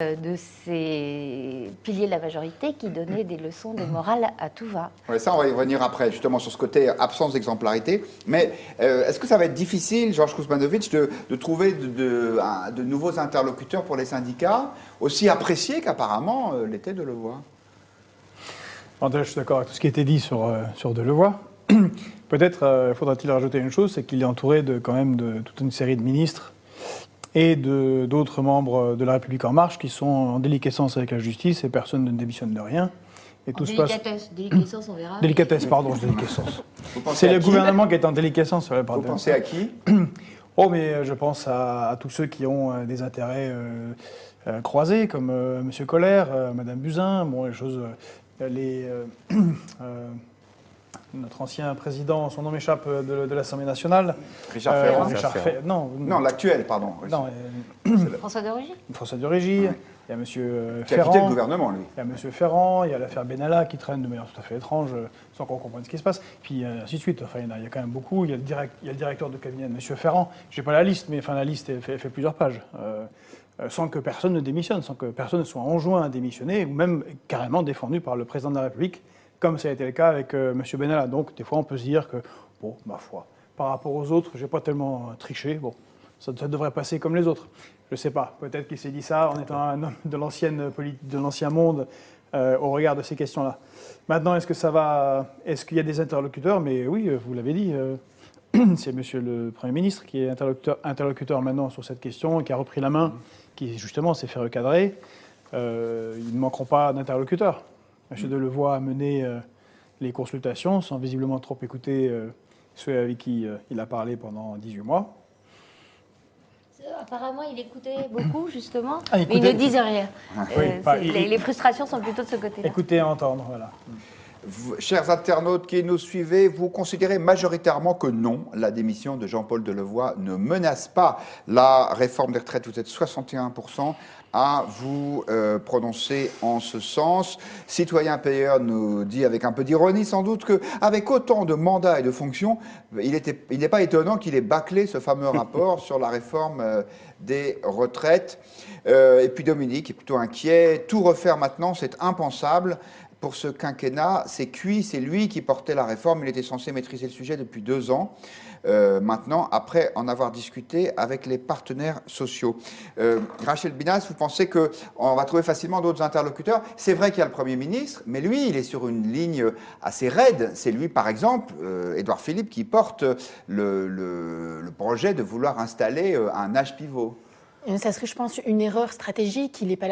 De ces piliers de la majorité qui donnaient des leçons de morale à tout va. Oui, ça, on va y revenir après, justement, sur ce côté absence d'exemplarité. Mais est-ce que ça va être difficile, Georges Kuzmanovic, de trouver de nouveaux interlocuteurs pour les syndicats, aussi appréciés qu'apparemment l'était Delevoye? Je suis d'accord avec tout ce qui a été dit sur Delevoye. Peut-être faudra-t-il rajouter une chose, c'est qu'il est entouré quand même de toute une série de ministres et d'autres membres de La République En Marche qui sont en déliquescence avec la justice et personne ne démissionne de rien. Et tout déliquescence, on verra. Délicatesse, pardon, déliquescence. C'est le gouvernement qui est en déliquescence. Vous pensez à qui? Oh, mais je pense à tous ceux qui ont des intérêts croisés, comme M. Koller, Mme Buzyn, bon, les choses... notre ancien président, son nom m'échappe, de l'Assemblée nationale. Richard Ferrand. Non, l'actuel, pardon. Non, François de Rugy. François de Rugy. Oui. Il y a M. Ferrand. Qui a quitté le gouvernement, lui. Il y a M. Ferrand, il y a l'affaire Benalla qui traîne de manière tout à fait étrange, sans qu'on comprenne ce qui se passe. Puis ainsi de suite. Enfin, il y a quand même beaucoup. Il y a le directeur de cabinet de M. Ferrand. Je n'ai pas la liste, mais enfin, la liste fait plusieurs pages. Sans que personne ne démissionne, sans que personne ne soit enjoint à démissionner, ou même carrément défendu par le président de la République, comme ça a été le cas avec M. Benalla. Donc, des fois, on peut se dire que, bon, ma foi, par rapport aux autres, je n'ai pas tellement triché. Bon, ça devrait passer comme les autres. Je ne sais pas. Peut-être qu'il s'est dit ça en étant un homme de l'ancien monde au regard de ces questions-là. Maintenant, est-ce qu'il y a des interlocuteurs? Mais oui, vous l'avez dit, c'est M. le Premier ministre qui est interlocuteur maintenant sur cette question, qui a repris la main, qui justement s'est fait recadrer. Ils ne manqueront pas d'interlocuteurs. M. Delevoye a mené les consultations sans visiblement trop écouter ceux avec qui il a parlé pendant 18 mois. Apparemment, il écoutait beaucoup, justement, mais ils ne disent rien. Oui, les frustrations sont plutôt de ce côté-là. Écouter et entendre, voilà. Chers internautes qui nous suivez, vous considérez majoritairement que non, la démission de Jean-Paul Delevoye ne menace pas la réforme des retraites. Vous êtes 61% à vous prononcer en ce sens. Citoyen Payeur nous dit avec un peu d'ironie sans doute qu'avec autant de mandats et de fonctions, il n'est pas étonnant qu'il ait bâclé ce fameux rapport sur la réforme des retraites. Et puis Dominique est plutôt inquiet. Tout refaire maintenant, c'est impensable. Pour ce quinquennat, c'est cuit, c'est lui qui portait la réforme. Il était censé maîtriser le sujet depuis 2 ans. Maintenant, après en avoir discuté avec les partenaires sociaux. Rachel Binas, vous pensez qu'on va trouver facilement d'autres interlocuteurs? C'est vrai qu'il y a le Premier ministre, mais lui, il est sur une ligne assez raide. C'est lui, par exemple, Édouard Philippe, qui porte le projet de vouloir installer un âge pivot. Ça serait, je pense, une erreur stratégique. Il n'est pas